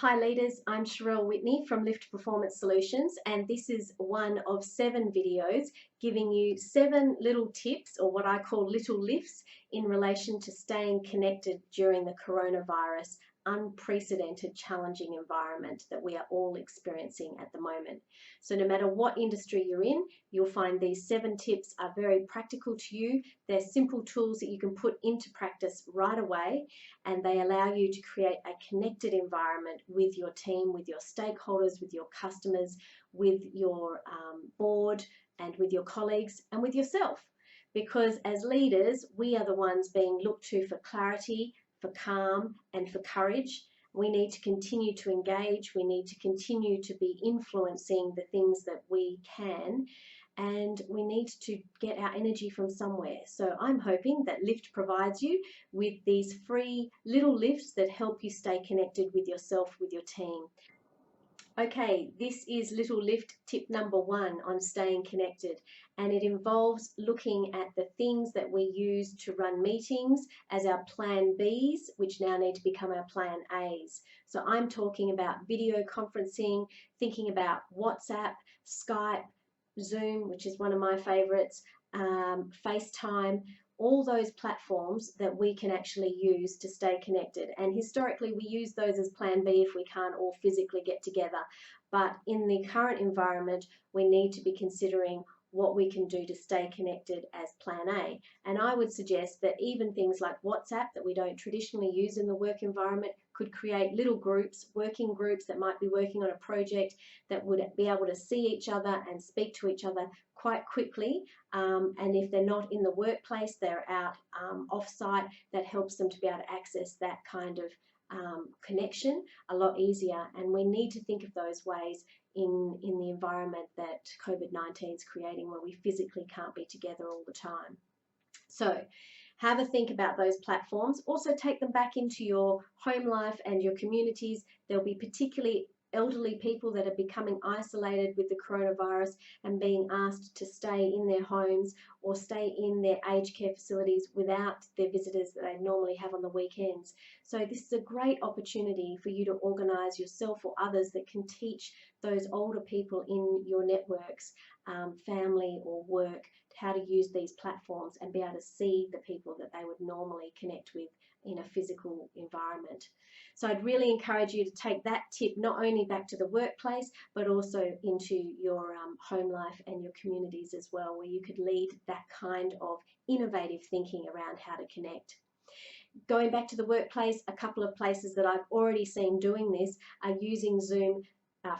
Hi leaders, I'm Sherelle Whitney from Lift Performance Solutions, and this is one of 7 videos giving you 7 little tips, or what I call little lifts, in relation to staying connected during the coronavirus unprecedented challenging environment that we are all experiencing at the moment. So no matter what industry you're in, you'll find these 7 tips are very practical to you. They're simple tools that you can put into practice right away, and they allow you to create a connected environment with your team, with your stakeholders, with your customers, with your board, and with your colleagues, and with yourself. Because as leaders, we are the ones being looked to for clarity, for calm, and for courage. We need to continue to engage. We need to continue to be influencing the things that we can, and we need to get our energy from somewhere. So I'm hoping that Lift provides you with these free little lifts that help you stay connected with yourself, with your team. Okay, this is little lift tip number 1 on staying connected, and it involves looking at the things that we use to run meetings as our plan Bs, which now need to become our plan As. So I'm talking about video conferencing, thinking about WhatsApp, Skype, Zoom, which is one of my favorites, FaceTime, all those platforms that we can actually use to stay connected. And historically, we use those as plan B if we can't all physically get together. But in the current environment, we need to be considering what we can do to stay connected as plan A. And I would suggest that even things like WhatsApp that we don't traditionally use in the work environment could create little groups, working groups that might be working on a project that would be able to see each other and speak to each other quite quickly. And if they're not in the workplace, they're out off-site, that helps them to be able to access that kind of connection a lot easier. And we need to think of those ways in the environment that COVID-19 is creating, where we physically can't be together all the time. So have a think about those platforms. Also take them back into your home life and your communities. There'll be particularly elderly people that are becoming isolated with the coronavirus and being asked to stay in their homes or stay in their aged care facilities without their visitors that they normally have on the weekends. So this is a great opportunity for you to organise yourself or others that can teach those older people in your networks, family or work, how to use these platforms and be able to see the people that they would normally connect with in a physical environment. So I'd really encourage you to take that tip not only back to the workplace, but also into your home life and your communities as well, where you could lead that kind of innovative thinking around how to connect. Going back to the workplace, a couple of places that I've already seen doing this are using Zoom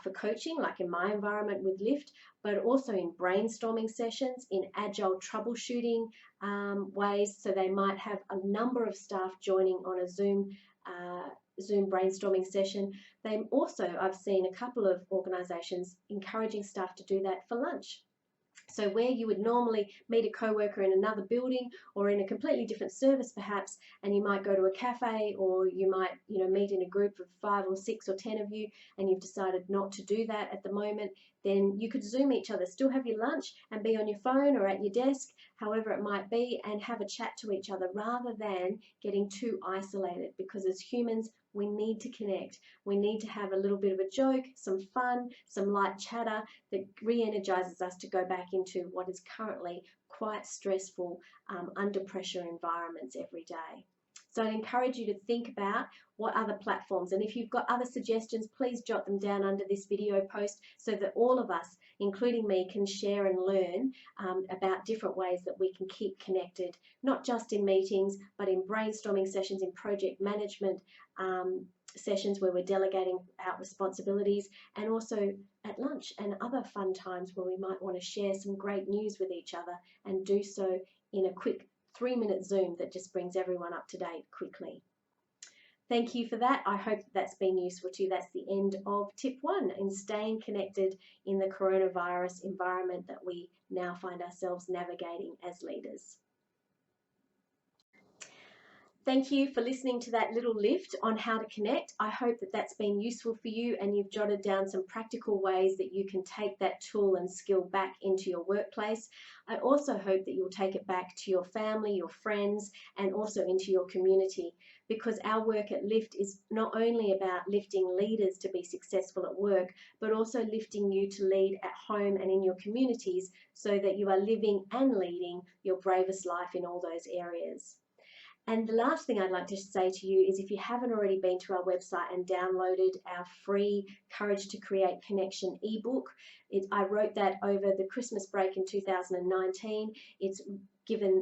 for coaching, like in my environment with Lift, but also in brainstorming sessions, in agile troubleshooting ways. So they might have a number of staff joining on a Zoom brainstorming session. I've seen a couple of organisations encouraging staff to do that for lunch. So where you would normally meet a co-worker in another building or in a completely different service perhaps, and you might go to a cafe, or you might meet in a group of 5 or 6 or 10 of you, and you've decided not to do that at the moment, then you could Zoom each other, still have your lunch and be on your phone or at your desk, however it might be, and have a chat to each other rather than getting too isolated. Because as humans, we need to connect. We need to have a little bit of a joke, some fun, some light chatter that re-energizes us to go back into what is currently quite stressful, under pressure environments every day. So I'd encourage you to think about what other platforms, and if you've got other suggestions, please jot them down under this video post so that all of us, including me, can share and learn about different ways that we can keep connected, not just in meetings, but in brainstorming sessions, in project management sessions where we're delegating out responsibilities, and also at lunch and other fun times where we might want to share some great news with each other, and do so in a quick 3-minute Zoom that just brings everyone up to date quickly. Thank you for that. I hope that's been useful to you. That's the end of tip 1 in staying connected in the coronavirus environment that we now find ourselves navigating as leaders. Thank you for listening to that little lift on how to connect. I hope that that's been useful for you and you've jotted down some practical ways that you can take that tool and skill back into your workplace. I also hope that you'll take it back to your family, your friends, and also into your community, because our work at Lift is not only about lifting leaders to be successful at work, but also lifting you to lead at home and in your communities so that you are living and leading your bravest life in all those areas. And the last thing I'd like to say to you is, if you haven't already been to our website and downloaded our free Courage to Create Connection ebook, I wrote that over the Christmas break in 2019.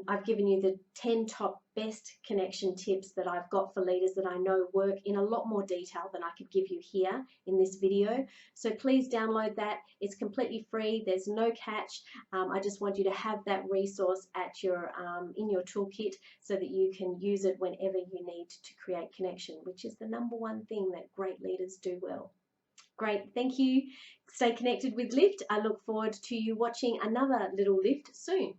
I've given you the 10 top best connection tips that I've got for leaders that I know work in a lot more detail than I could give you here in this video. So please download that. It's completely free. There's no catch. I just want you to have that resource at your in your toolkit so that you can use it whenever you need to create connection, which is the number one thing that great leaders do well. Great, thank you. Stay connected with Lift. I look forward to you watching another little lift soon.